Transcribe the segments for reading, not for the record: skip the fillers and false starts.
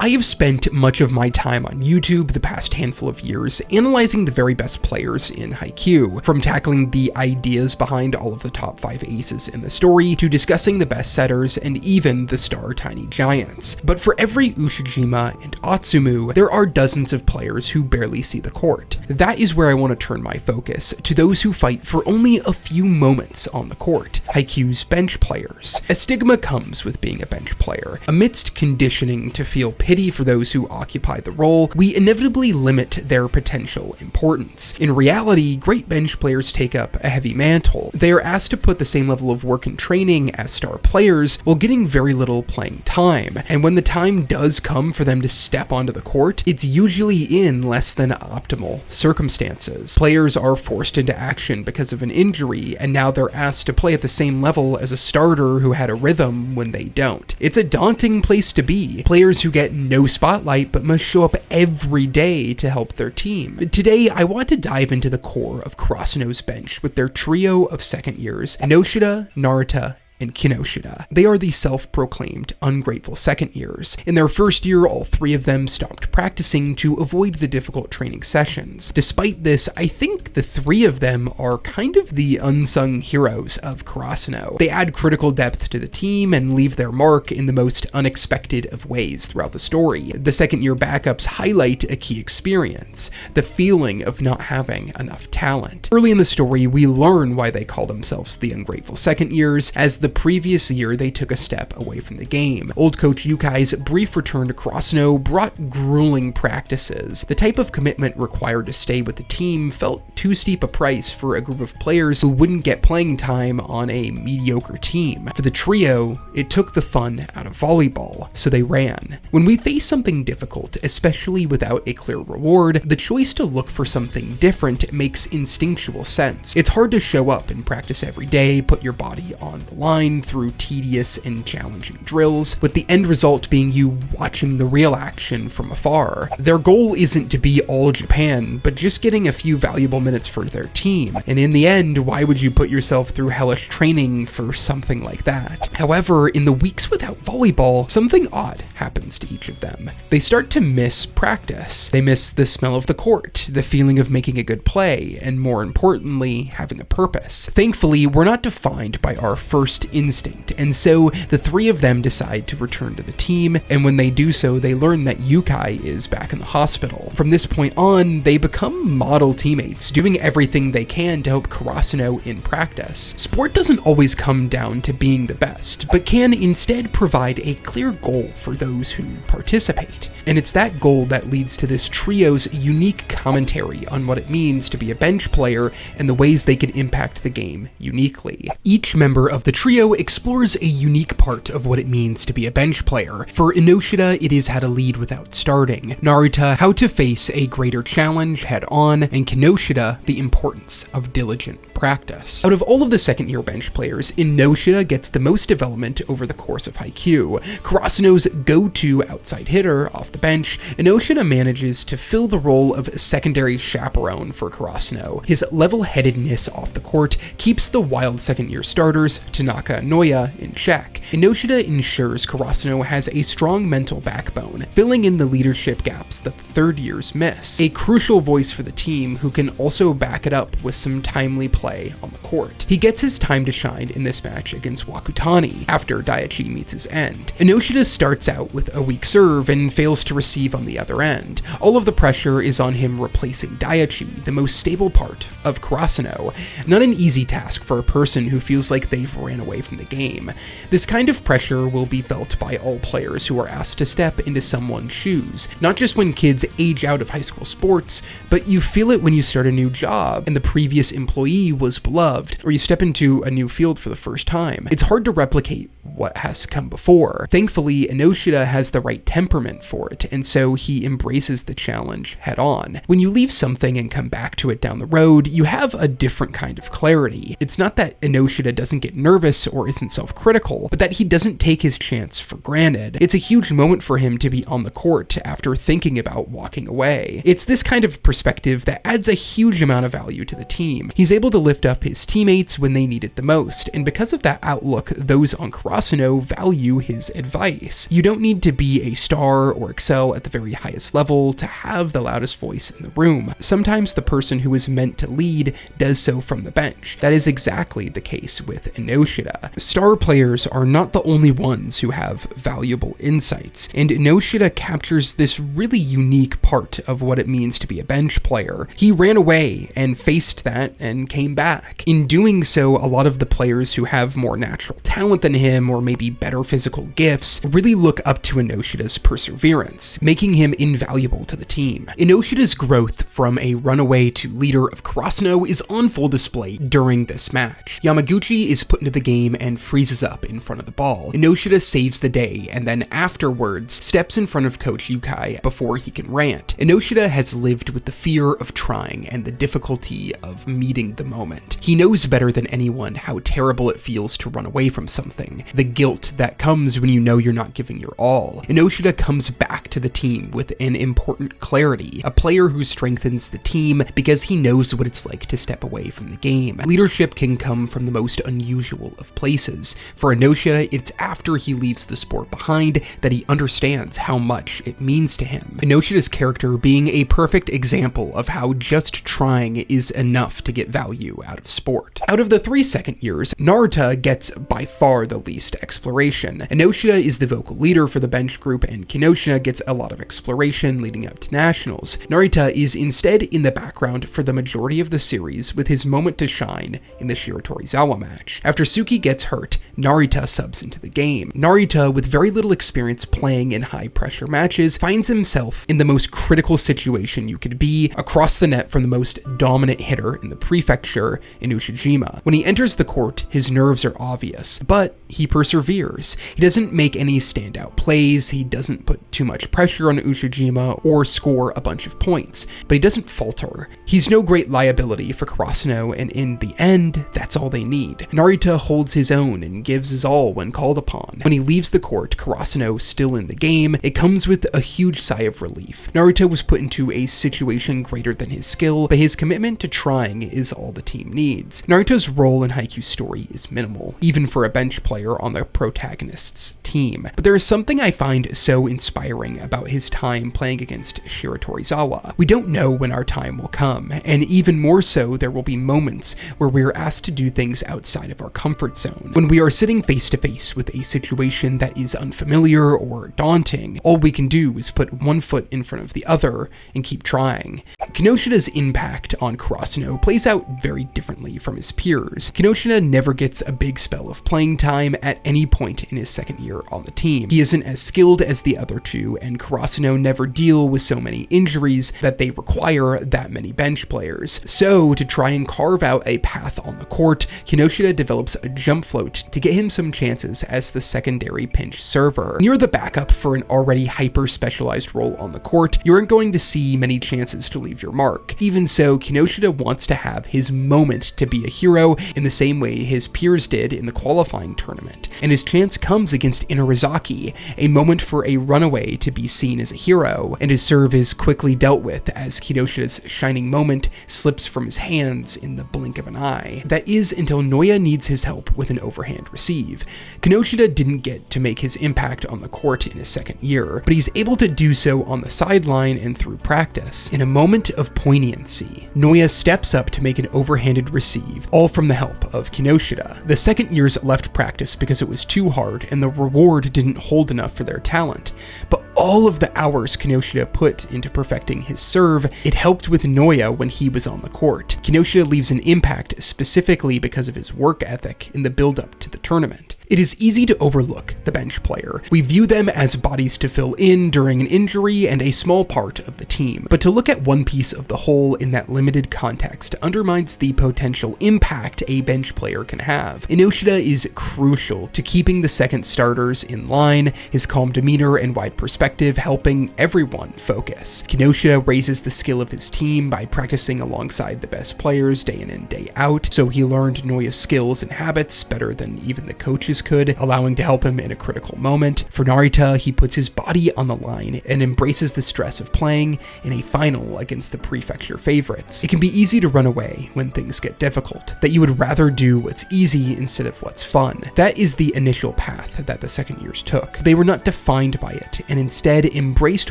I have spent much of my time on YouTube the past handful of years analyzing the very best players in Haikyuu, from tackling the ideas behind all of the top 5 aces in the story, to discussing the best setters and even the star tiny giants. But for every Ushijima and Atsumu, there are dozens of players who barely see the court. That is where I want to turn my focus, to those who fight for only a few moments on the court, Haikyuu's bench players. A stigma comes with being a bench player. Amidst conditioning to feel pity for those who occupy the role, we inevitably limit their potential importance. In reality, great bench players take up a heavy mantle. They are asked to put the same level of work and training as star players while getting very little playing time, and when the time does come for them to step onto the court, it's usually in less than optimal circumstances. Players are forced into action because of an injury, and now they're asked to play at the same level as a starter who had a rhythm when they don't. It's a daunting place to be. Players who get no spotlight but must show up every day to help their team. Today, I want to dive into the core of Karasuno's bench with their trio of second years, Ennoshita, Narita, and Kinoshita. They are the self-proclaimed ungrateful second years. In their first year, all 3 of them stopped practicing to avoid the difficult training sessions. Despite this, I think the 3 of them are kind of the unsung heroes of Karasuno. They add critical depth to the team and leave their mark in the most unexpected of ways throughout the story. The second year backups highlight a key experience, the feeling of not having enough talent. Early in the story, we learn why they call themselves the ungrateful second years, as the previous year they took a step away from the game. Old coach Yukai's brief return to Karasuno brought grueling practices. The type of commitment required to stay with the team felt too steep a price for a group of players who wouldn't get playing time on a mediocre team. For the trio, it took the fun out of volleyball, so they ran. When we face something difficult, especially without a clear reward, the choice to look for something different makes instinctual sense. It's hard to show up and practice every day, put your body on the line through tedious and challenging drills, with the end result being you watching the real action from afar. Their goal isn't to be all Japan, but just getting a few valuable minutes for their team. And in the end, why would you put yourself through hellish training for something like that? However, in the weeks without volleyball, something odd happens to each of them. They start to miss practice. They miss the smell of the court, the feeling of making a good play, and more importantly, having a purpose. Thankfully, we're not defined by our first instinct, and so the 3 of them decide to return to the team, and when they do so, they learn that Yukai is back in the hospital. From this point on, they become model teammates, doing everything they can to help Karasuno in practice. Sport doesn't always come down to being the best, but can instead provide a clear goal for those who participate. And it's that goal that leads to this trio's unique commentary on what it means to be a bench player and the ways they can impact the game uniquely. Each member of the trio explores a unique part of what it means to be a bench player. For Ennoshita, it is how to lead without starting. Narita, how to face a greater challenge head on, and Kinoshita, the importance of diligent practice. Out of all of the second year bench players, Ennoshita gets the most development over the course of Haikyuu. Karasuno's go-to outside hitter off the bench, Ennoshita manages to fill the role of secondary chaperone for Karasuno. His level-headedness off the court keeps the wild second year starters, Tanaka and Noya, in check. Ennoshita ensures Karasuno has a strong mental backbone, filling in the leadership gaps that the third years miss. A crucial voice for the team who can also back it up with some timely play on the court. He gets his time to shine in this match against Wakutani, after Daiichi meets his end. Ennoshita starts out with a weak serve and fails to receive on the other end. All of the pressure is on him replacing Daiichi, the most stable part of Karasuno. Not an easy task for a person who feels like they've ran away from the game. This kind of pressure will be felt by all players who are asked to step into someone's shoes, not just when kids age out of high school sports, but you feel it when you start a new job and the previous employee was beloved, or you step into a new field for the first time. It's hard to replicate what has come before. Thankfully, Ennoshita has the right temperament for it, and so he embraces the challenge head on. When you leave something and come back to it down the road, you have a different kind of clarity. It's not that Ennoshita doesn't get nervous or isn't self-critical, but that he doesn't take his chance for granted. It's a huge moment for him to be on the court after thinking about walking away. It's this kind of perspective that adds a huge amount of value to the team. He's able to lift up his teammates when they need it the most, and because of that outlook, those on Karasuno Karasuno value his advice. You don't need to be a star or excel at the very highest level to have the loudest voice in the room. Sometimes the person who is meant to lead does so from the bench. That is exactly the case with Ennoshita. Star players are not the only ones who have valuable insights, and Ennoshita captures this really unique part of what it means to be a bench player. He ran away and faced that and came back. In doing so, a lot of the players who have more natural talent than him, or maybe better physical gifts, really look up to Ennoshita's perseverance, making him invaluable to the team. Ennoshita's growth from a runaway to leader of Karasuno is on full display during this match. Yamaguchi is put into the game and freezes up in front of the ball. Ennoshita saves the day, and then afterwards steps in front of Coach Yukai before he can rant. Ennoshita has lived with the fear of trying and the difficulty of meeting the moment. He knows better than anyone how terrible it feels to run away from something, the guilt that comes when you know you're not giving your all. Ennoshita comes back to the team with an important clarity, a player who strengthens the team because he knows what it's like to step away from the game. Leadership can come from the most unusual of places. For Ennoshita, it's after he leaves the sport behind that he understands how much it means to him. Ennoshita's character being a perfect example of how just trying is enough to get value out of sport. Out of the 3 second years, Narita gets by far the least exploration. Ennoshita is the vocal leader for the bench group, and Kinoshita gets a lot of exploration leading up to nationals. Narita is instead in the background for the majority of the series, with his moment to shine in the Shiratorizawa match. After Suki gets hurt, Narita subs into the game. Narita, with very little experience playing in high-pressure matches, finds himself in the most critical situation you could be, across the net from the most dominant hitter in the prefecture, in Ushijima. When he enters the court, his nerves are obvious, but he perseveres. He doesn't make any standout plays, he doesn't put too much pressure on Ushijima or score a bunch of points, but he doesn't falter. He's no great liability for Karasuno, and in the end, that's all they need. Narita holds his own and gives his all when called upon. When he leaves the court, Karasuno still in the game, it comes with a huge sigh of relief. Narita was put into a situation greater than his skill, but his commitment to trying is all the team needs. Narita's role in Haikyuu's story is minimal, even for a bench player on the protagonist's team. But there is something I find so inspiring about his time playing against Shiratorizawa. We don't know when our time will come, and even more so, there will be moments where we're asked to do things outside of our comfort zone. When we are sitting face to face with a situation that is unfamiliar or daunting, all we can do is put one foot in front of the other and keep trying. Kinoshita's impact on Karasuno plays out very differently from his peers. Kinoshita never gets a big spell of playing time at any point in his second year on the team. He isn't as skilled as the other two, and Karasuno never deal with so many injuries that they require that many bench players. So, to try and carve out a path on the court, Kinoshita develops a jump float to get him some chances as the secondary pinch server. When you're the backup for an already hyper-specialized role on the court, you aren't going to see many chances to leave your mark. Even so, Kinoshita wants to have his moment to be a hero in the same way his peers did in the qualifying tournament, and his chance comes against Inarizaki, a moment for a runaway to be seen as a hero, and his serve is quickly dealt with as Kinoshita's shining moment slips from his hands in the blink of an eye. That is until Noya needs his help with an overhand receive. Kinoshita didn't get to make his impact on the court in his second year, but he's able to do so on the sideline and through practice. In a moment of poignancy, Noya steps up to make an overhanded receive, all from the help of Kinoshita. The second years left practice because it was too hard and the reward didn't hold enough for their talent, but all of the hours Kinoshita put into perfecting his serve, it helped with Noya when he was on the court. Kinoshita leaves an impact specifically because of his work ethic in the build-up to the tournament. It is easy to overlook the bench player. We view them as bodies to fill in during an injury and a small part of the team. But to look at one piece of the whole in that limited context undermines the potential impact a bench player can have. Ennoshita is crucial to keeping the second starters in line, his calm demeanor and wide perspective helping everyone focus. Kinoshita raises the skill of his team by practicing alongside the best players day in and day out, so he learned Noya's skills and habits better than even the coaches others could, allowing to help him in a critical moment. For Narita, he puts his body on the line and embraces the stress of playing in a final against the prefecture favorites. It can be easy to run away when things get difficult, that you would rather do what's easy instead of what's fun. That is the initial path that the second years took. They were not defined by it, and instead embraced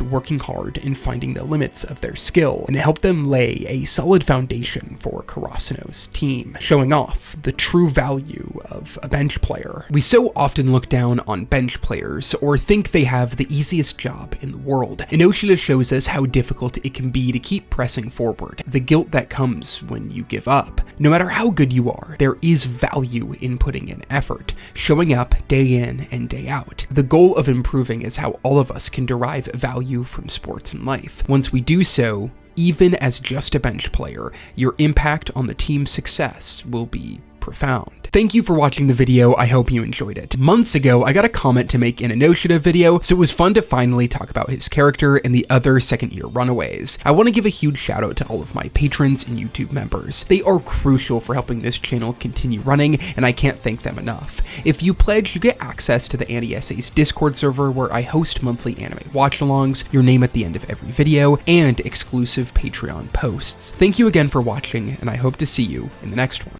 working hard and finding the limits of their skill, and it helped them lay a solid foundation for Karasuno's team, showing off the true value of a bench player. We so often look down on bench players or think they have the easiest job in the world. Ennoshita shows us how difficult it can be to keep pressing forward, the guilt that comes when you give up. No matter how good you are, there is value in putting in effort, showing up day in and day out. The goal of improving is how all of us can derive value from sports and life. Once we do so, even as just a bench player, your impact on the team's success will be profound. Thank you for watching the video. I hope you enjoyed it. Months ago, I got a comment to make an Ennoshita video, so it was fun to finally talk about his character and the other second-year runaways. I want to give a huge shout out to all of my patrons and YouTube members. They are crucial for helping this channel continue running, and I can't thank them enough. If you pledge, you get access to the Anti-Essays Discord server where I host monthly anime watch-alongs, your name at the end of every video, and exclusive Patreon posts. Thank you again for watching, and I hope to see you in the next one.